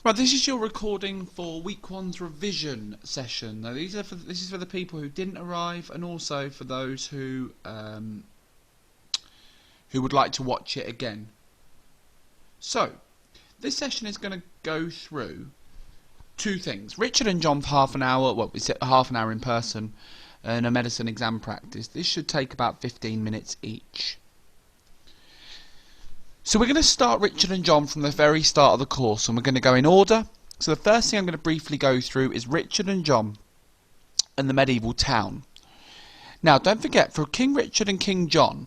Right, this is your recording for week one's revision session. Now, this is for the people who didn't arrive, and also for those who would like to watch it again. So, this session is going to go through two things: Richard and John for half an hour. Well, it's half an hour in person, and a medicine exam practice. This should take about 15 minutes each. So we're going to start Richard and John from the very start of the course, and we're going to go in order. So the first thing I'm going to briefly go through is Richard and John and the medieval town. Now, don't forget, for King Richard and King John,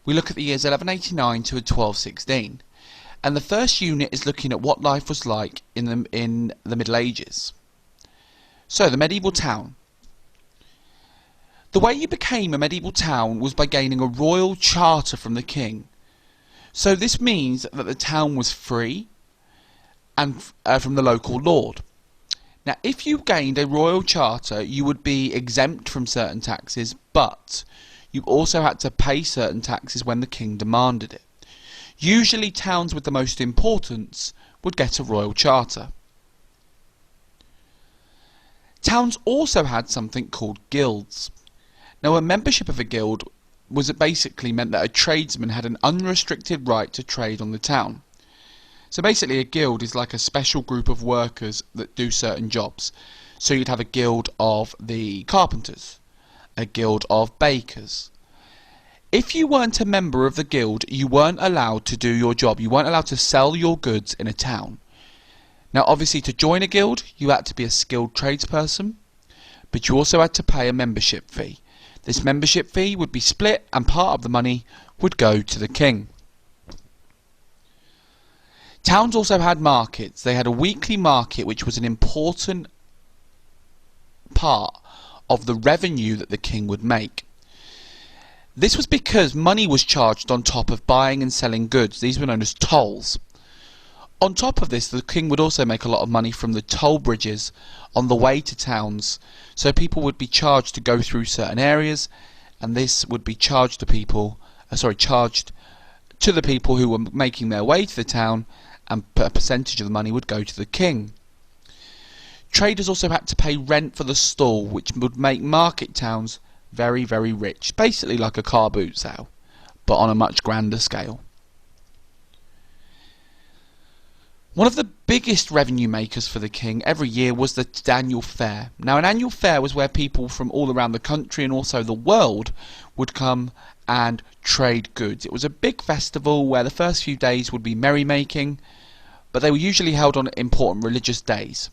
we look at the years 1189 to 1216, and the first unit is looking at what life was like in the Middle Ages. So, the medieval town. The way you became a medieval town was by gaining a royal charter from the king. So this means that the town was free and from the local lord. Now, if you gained a royal charter, you would be exempt from certain taxes, but you also had to pay certain taxes when the king demanded it. Usually towns with the most importance would get a royal charter. Towns also had something called guilds. Now, a membership of a guild basically meant that a tradesman had an unrestricted right to trade on the town. So basically a guild is like a special group of workers that do certain jobs. So you'd have a guild of the carpenters, a guild of bakers. If you weren't a member of the guild, you weren't allowed to do your job. You weren't allowed to sell your goods in a town. Now, obviously, to join a guild, you had to be a skilled tradesperson, but you also had to pay a membership fee. This membership fee would be split, and part of the money would go to the king. Towns also had markets. They had a weekly market, which was an important part of the revenue that the king would make. This was because money was charged on top of buying and selling goods. These were known as tolls. On top of this, the king would also make a lot of money from the toll bridges on the way to towns. So people would be charged to go through certain areas, and this would be charged to the people who were making their way to the town, and a percentage of the money would go to the king. Traders also had to pay rent for the stall, which would make market towns very, very rich. Basically like a car boot sale, but on a much grander scale. One of the biggest revenue makers for the king every year was the annual fair. Now, an annual fair was where people from all around the country and also the world would come and trade goods. It was a big festival where the first few days would be merrymaking, but they were usually held on important religious days.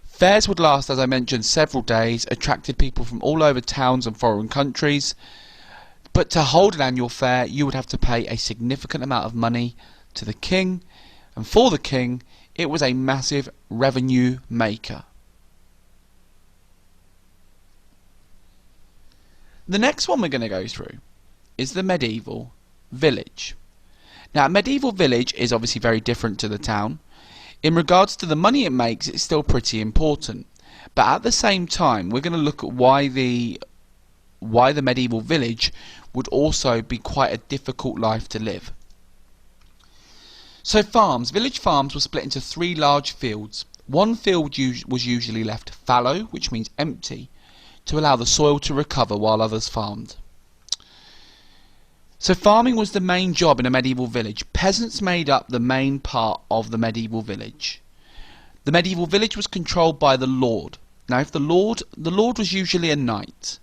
Fairs would last, as I mentioned, several days, attracted people from all over towns and foreign countries. But to hold an annual fair, you would have to pay a significant amount of money to the king. And for the king, it was a massive revenue maker. The next one we're going to go through is the medieval village. Now, a medieval village is obviously very different to the town. In regards to the money it makes, it's still pretty important. But at the same time, we're going to look at why the medieval village would also be quite a difficult life to live. So village farms were split into three large fields. One field was usually left fallow, which means empty, to allow the soil to recover while others farmed. So farming was the main job in a medieval village. Peasants made up the main part of the medieval village. The medieval village was controlled by the lord. Now, if the lord was usually a knight,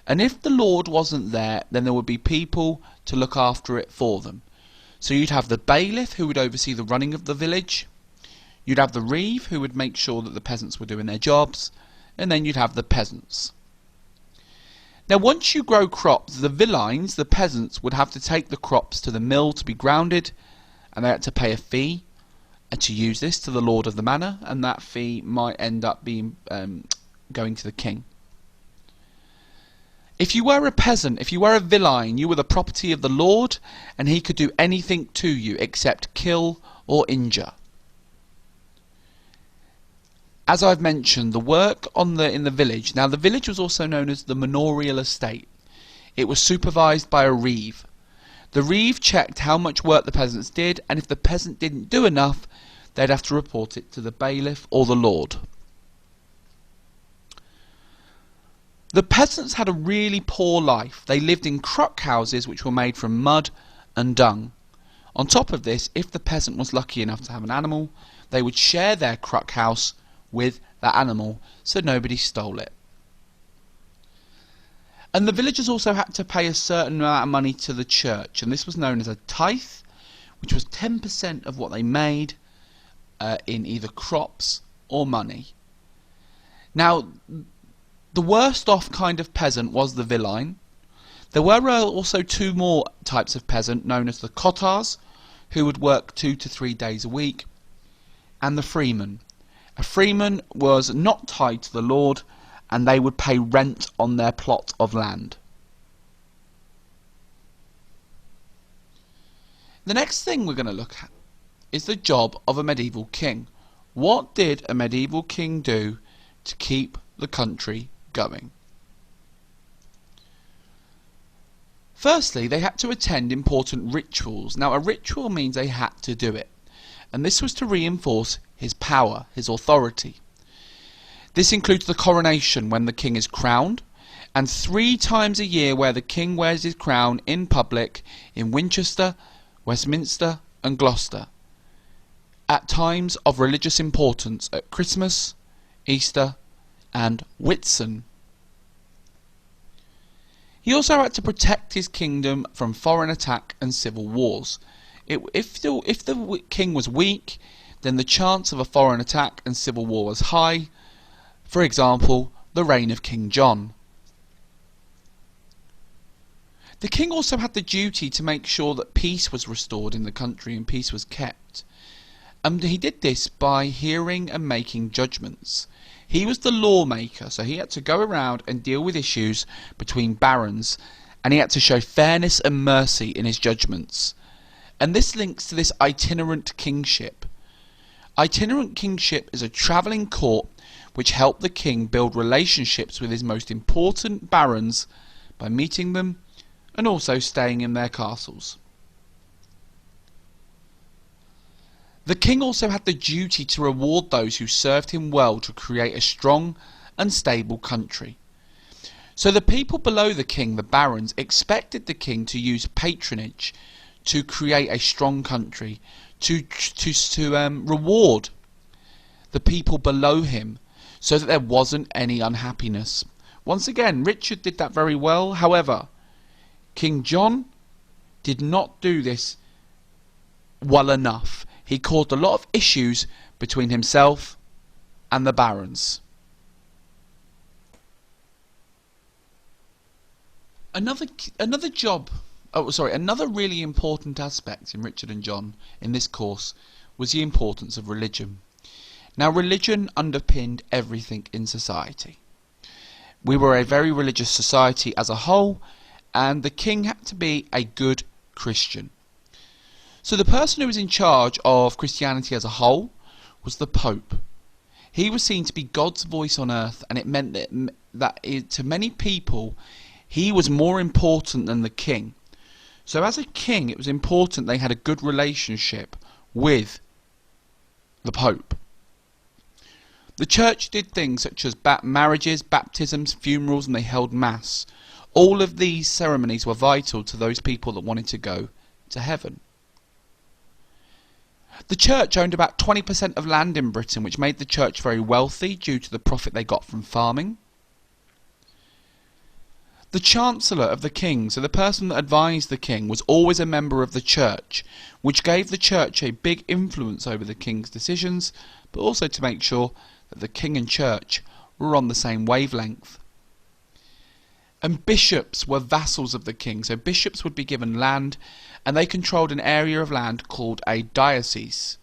and if the lord wasn't there, then there would be people to look after it for them. So you'd have the bailiff, who would oversee the running of the village. You'd have the reeve, who would make sure that the peasants were doing their jobs. And then you'd have the peasants. Now, once you grow crops, the villeins, the peasants, would have to take the crops to the mill to be grounded, and they had to pay a fee to use this to the lord of the manor, and that fee might end up being going to the king. If you were a peasant, if you were a villein, you were the property of the lord, and he could do anything to you except kill or injure. As I've mentioned, the work in the village. Now, the village was also known as the manorial estate. It was supervised by a reeve. The reeve checked how much work the peasants did, and if the peasant didn't do enough, they'd have to report it to the bailiff or the lord. The peasants had a really poor life. They lived in cruck houses which were made from mud and dung. On top of this, if the peasant was lucky enough to have an animal, they would share their cruck house with that animal so nobody stole it. And the villagers also had to pay a certain amount of money to the church, and this was known as a tithe, which was 10% of what they made in either crops or money. Now, the worst off kind of peasant was the villein. There were also two more types of peasant, known as the cottars, who would work 2 to 3 days a week, and the freeman. A freeman was not tied to the lord, and they would pay rent on their plot of land. The next thing we're going to look at is the job of a medieval king. What did a medieval king do to keep the country going? Firstly, they had to attend important rituals. Now, a ritual means they had to do it, and this was to reinforce his power, his authority. This includes the coronation, when the king is crowned, and 3 times a year where the king wears his crown in public in Winchester, Westminster and Gloucester, at times of religious importance at Christmas, Easter and Whitsun. He also had to protect his kingdom from foreign attack and civil wars. If the king was weak, then the chance of a foreign attack and civil war was high. For example, the reign of King John. The king also had the duty to make sure that peace was restored in the country and peace was kept. He did this by hearing and making judgments. He was the lawmaker, so he had to go around and deal with issues between barons, and he had to show fairness and mercy in his judgments. And this links to this itinerant kingship. Itinerant kingship is a travelling court which helped the king build relationships with his most important barons by meeting them and also staying in their castles. The king also had the duty to reward those who served him well to create a strong and stable country. So the people below the king, the barons, expected the king to use patronage to create a strong country, to reward the people below him so that there wasn't any unhappiness. Once again, Richard did that very well. However, King John did not do this well enough. He caused a lot of issues between himself and the barons. Another really important aspect in Richard and John in this course was the importance of religion. Now, religion underpinned everything in society. We were a very religious society as a whole, and the king had to be a good Christian. So the person who was in charge of Christianity as a whole was the Pope. He was seen to be God's voice on earth, and it meant that to many people he was more important than the king. So as a king, it was important they had a good relationship with the Pope. The church did things such as marriages, baptisms, funerals, and they held mass. All of these ceremonies were vital to those people that wanted to go to heaven. The church owned about 20% of land in Britain, which made the church very wealthy due to the profit they got from farming. The Chancellor of the King, so the person that advised the king, was always a member of the church, which gave the church a big influence over the king's decisions, but also to make sure that the king and church were on the same wavelength. And bishops were vassals of the king, so bishops would be given land, and they controlled an area of land called a diocese.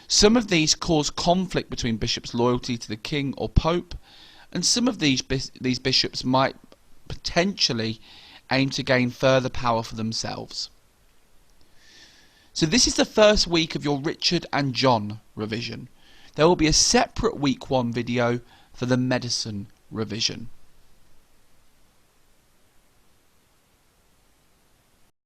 Some of these caused conflict between bishops' loyalty to the king or pope, and some of these bishops might potentially aim to gain further power for themselves. So this is the first week of your Richard and John revision. There will be a separate week 1 video for the medicine revision.